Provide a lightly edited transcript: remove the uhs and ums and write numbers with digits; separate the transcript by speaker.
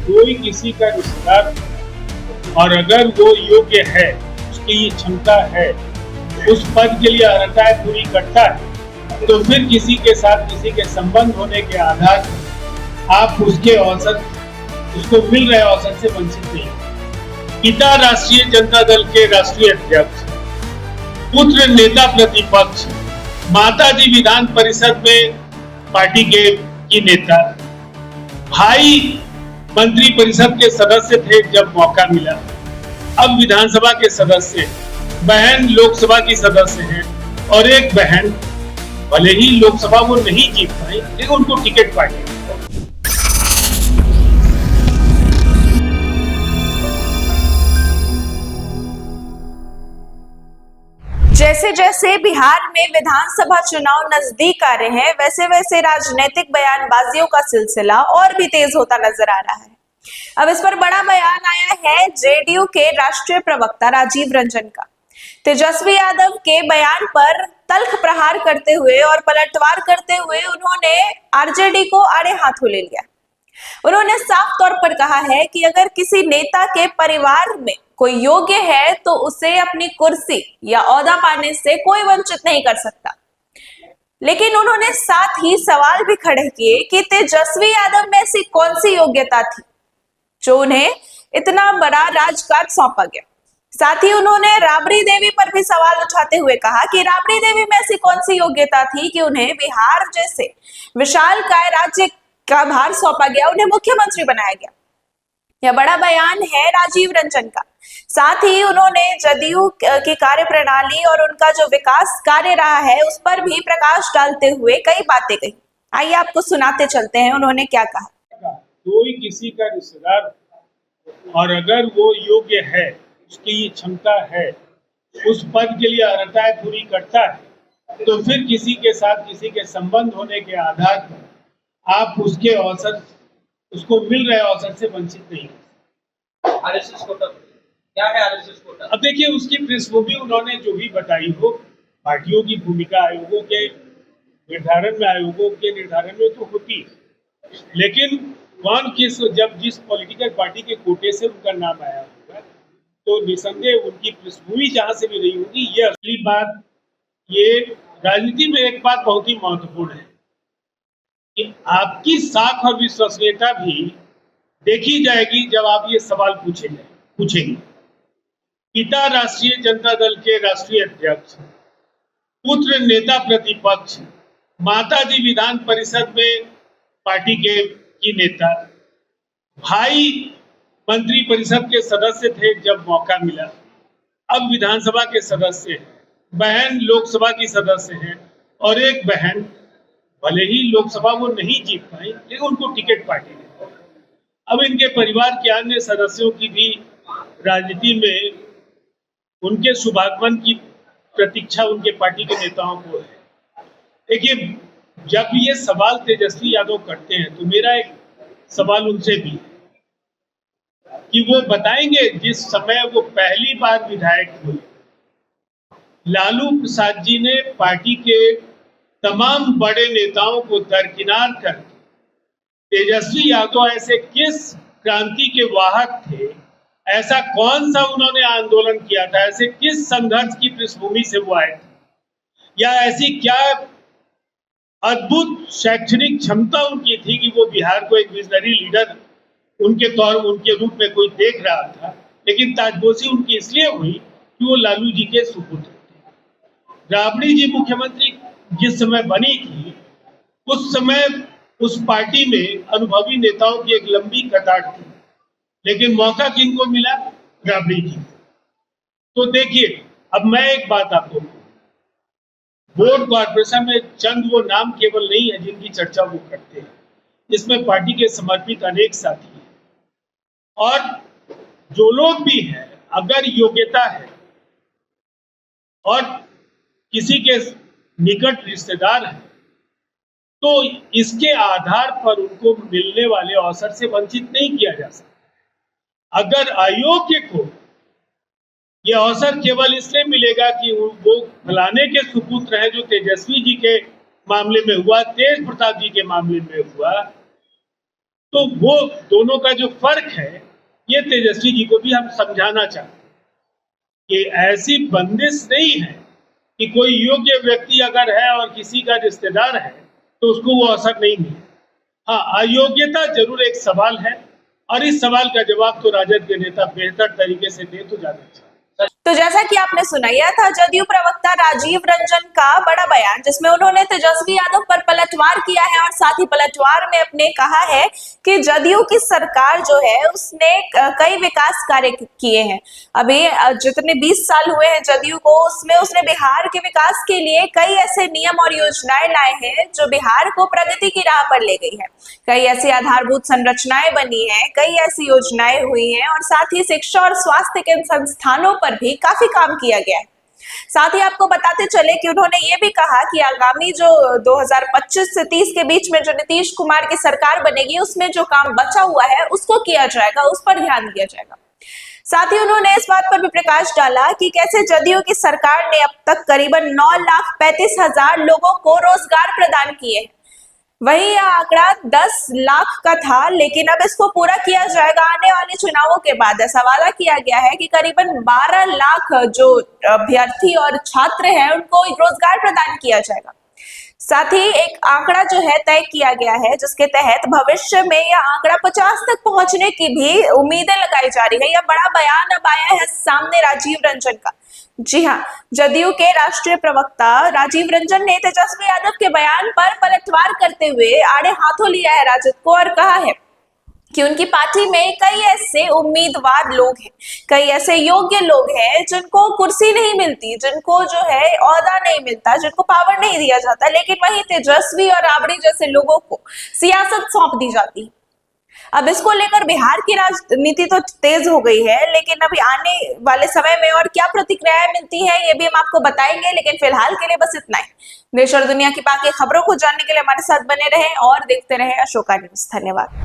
Speaker 1: कोई किसी का रिश्तेदार और अगर वो योग्य है, उसकी ये क्षमता है, उस पद के लिए अर्हताएं पूरी करता है, तो फिर किसी के साथ किसी के संबंध होने के आधार पर आप उसके अवसर, उसको मिल रहे अवसर से वंचित नहीं। पिता राष्ट्रीय जनता दल के राष्ट्रीय अध्यक्ष, पुत्र नेता प्रतिपक्ष, माताजी विधान परिषद में पार्टी की नेता, भाई मंत्री परिषद के सदस्य थे जब मौका मिला, अब विधानसभा के सदस्य, बहन लोकसभा की सदस्य हैं और एक बहन भले ही लोकसभा वो नहीं जीत पाई लेकिन उनको टिकट पाई।
Speaker 2: जैसे जैसे बिहार में विधानसभा चुनाव नजदीक आ रहे हैं, वैसे वैसे राजनीतिक बयानबाजियों का सिलसिला और भी तेज होता नजर आ रहा है। अब इस पर बड़ा बयान आया है जेडीयू के राष्ट्रीय प्रवक्ता राजीव रंजन का। तेजस्वी यादव के बयान पर तल्ख प्रहार करते हुए और पलटवार करते हुए उन्होंने आरजेडी को आड़े हाथों ले लिया। उन्होंने साफ तौर पर कहा है कि अगर किसी नेता के परिवार में कोई योग्य है तो उसे अपनी कुर्सी या ओहदा पाने से कोई वंचित नहीं कर सकता। लेकिन उन्होंने साथ ही सवाल भी खड़े किए कि तेजस्वी यादव में ऐसी कौन सी योग्यता थी जो उन्हें इतना बड़ा राजकाज सौंपा गया। साथ ही उन्होंने राबड़ी देवी पर भी सवाल उठाते हुए कहा कि राबड़ी देवी में ऐसी कौन सी योग्यता थी कि उन्हें बिहार जैसे विशालकाय राज्य का भार सौंपा गया, उन्हें मुख्यमंत्री बनाया गया। यह बड़ा बयान है राजीव रंजन का। साथ ही उन्होंने जदयू की कार्यप्रणाली और उनका जो विकास कार्य रहा है उस पर भी प्रकाश डालते हुए कई बातें कही। आइए आपको सुनाते चलते हैं उन्होंने क्या कहा।
Speaker 1: कोई किसी का रिश्तेदार और अगर वो योग्य है, उसकी ये क्षमता है, उस पद के लिए अर्हताएं पूरी करता है, तो फिर किसी के साथ किसी के संबंध होने के आधार पर आप उसके अवसर, उसको मिल रहे अवसर से वंचित नहीं।
Speaker 3: आरएसएस कोटा क्या है? आरएसएस कोटा
Speaker 1: अब देखिए उसकी पृष्ठभूमि उन्होंने जो भी बताई हो, पार्टियों की भूमिका आयोगों के निर्धारण में तो होती है, लेकिन कौन किस, जब जिस पॉलिटिकल पार्टी के कोटे से उनका नाम आया होगा तो निसंदेह उनकी पृष्ठभूमि जहां से भी रही होगी। ये असली बात, ये राजनीति में एक बात बहुत ही महत्वपूर्ण है कि आपकी साख और विश्वसनीयता भी देखी जाएगी जब आप ये सवाल पूछेंगे। पिता राष्ट्रीय जनता दल के राष्ट्रीय अध्यक्ष, पुत्र नेता प्रतिपक्ष, माताजी विधान परिषद में पार्टी की नेता, भाई मंत्री परिषद के सदस्य थे जब मौका मिला, अब विधानसभा के सदस्य हैं, बहन लोकसभा की सदस्य हैं और एक बहन भले ही लोकसभा वो नहीं जीत पाई लेकिन उनको टिकट पार्टी ने। अब इनके परिवार के अन्य सदस्यों की भी राजनीति में उनके शुभागमन की प्रतीक्षा उनके पार्टी के नेताओं को है। देखिए, जब ये सवाल तेजस्वी यादव करते हैं तो मेरा एक सवाल उनसे भी है कि वो बताएंगे जिस समय वो पहली बार विधायक हुए, लालू प्रसाद जी ने पार्टी के तमाम बड़े नेताओं को दरकिनार कर तेजस्वी यादव ऐसे किस क्रांति के वाहक थे, ऐसा कौन सा उन्होंने आंदोलन किया था, ऐसे किस संघर्ष की पृष्ठभूमि से वो आए थे, या ऐसी क्या अद्भुत शैक्षणिक क्षमता उनकी थी कि वो बिहार को एक विजनरी लीडर उनके रूप में कोई देख रहा था, लेकिन ताजपोशी उनकी इसलिए हुई कि वो लालू जी के सुपुत्र थे। राबड़ी जी मुख्यमंत्री जिस समय बनी थी उस समय उस पार्टी में अनुभवी नेताओं की एक लंबी कतार थी, लेकिन मौका किनको मिला? राबड़ी जी। तो देखिए, अब मैं एक बात आपको, बोर्ड कॉर्पोरेशन में चंद वो नाम केवल नहीं है जिनकी चर्चा वो करते हैं, इसमें पार्टी के समर्पित अनेक साथी हैं और जो लोग भी हैं, अगर योग्यता है और किसी के निकट रिश्तेदार है तो इसके आधार पर उनको मिलने वाले अवसर से वंचित नहीं किया जा सकता। अगर अयोग्य को यह अवसर केवल इसलिए मिलेगा कि वो फलाने के सुपुत्र हैं, जो तेजस्वी जी के मामले में हुआ, तेज प्रताप जी के मामले में हुआ, तो वो दोनों का जो फर्क है ये तेजस्वी जी को भी हम समझाना चाहते हैं कि ऐसी बंदिश नहीं है कि कोई योग्य व्यक्ति अगर है और किसी का रिश्तेदार है तो उसको वो असर नहीं मिले। हाँ, अयोग्यता जरूर एक सवाल है और इस सवाल का जवाब तो राजद के नेता बेहतर तरीके से दे तो जाना चाहिए।
Speaker 2: तो जैसा कि आपने सुना, यह था जदयू प्रवक्ता राजीव रंजन का बड़ा बयान, जिसमें उन्होंने तेजस्वी यादव पर पलटवार किया है और साथ ही पलटवार में अपने कहा है कि जदयू की सरकार जो है उसने कई विकास कार्य किए हैं। अभी जितने 20 साल हुए हैं जदयू को, उसमें उसने बिहार के विकास के लिए कई ऐसे नियम और योजनाएं लाए हैं जो बिहार को प्रगति की राह पर ले गई है। कई ऐसी आधारभूत संरचनाएं बनी है, कई ऐसी योजनाएं हुई हैं और साथ ही शिक्षा और स्वास्थ्य के संस्थानों पर भी काफी काम किया गया है। साथ ही आपको बताते चले कि उन्होंने ये भी कहा कि आगामी जो 2025 से 30 के बीच में जो नीतीश कुमार की सरकार बनेगी उसमें जो काम बचा हुआ है उसको किया जाएगा, उस पर ध्यान दिया जाएगा। साथ ही उन्होंने इस बात पर भी प्रकाश डाला कि कैसे जदयू की सरकार ने अब तक करीबन 9,35,000 लोगों को रोजगार प्रदान किए हैं। वही यह आंकड़ा 10 लाख का था, लेकिन अब इसको पूरा किया जाएगा आने वाले चुनावों के बाद। ऐसा वादा किया गया है कि करीबन 12 लाख जो अभ्यर्थी और छात्र हैं उनको रोजगार प्रदान किया जाएगा। साथ ही एक आंकड़ा जो है तय किया गया है जिसके तहत भविष्य में यह आंकड़ा 50 तक पहुंचने की भी उम्मीदें लगाई जा रही है। यह बड़ा बयान अब आया है सामने राजीव रंजन का। जी हाँ, जदयू के राष्ट्रीय प्रवक्ता राजीव रंजन ने तेजस्वी यादव के बयान पर पलटवार करते हुए आड़े हाथों लिया है राजद को और कहा है कि उनकी पार्टी में कई ऐसे उम्मीदवार लोग हैं, कई ऐसे योग्य लोग हैं जिनको कुर्सी नहीं मिलती, जिनको जो है ओहदा नहीं मिलता, जिनको पावर नहीं दिया जाता, लेकिन वही तेजस्वी और राबड़ी जैसे लोगों को सियासत सौंप दी जाती है। अब इसको लेकर बिहार की राजनीति तो तेज हो गई है, लेकिन अभी आने वाले समय में और क्या प्रतिक्रियाएं मिलती हैं ये भी हम आपको बताएंगे। लेकिन फिलहाल के लिए बस इतना ही। देश और दुनिया की बाकी खबरों को जानने के लिए हमारे साथ बने रहें और देखते रहें अशोका न्यूज। धन्यवाद।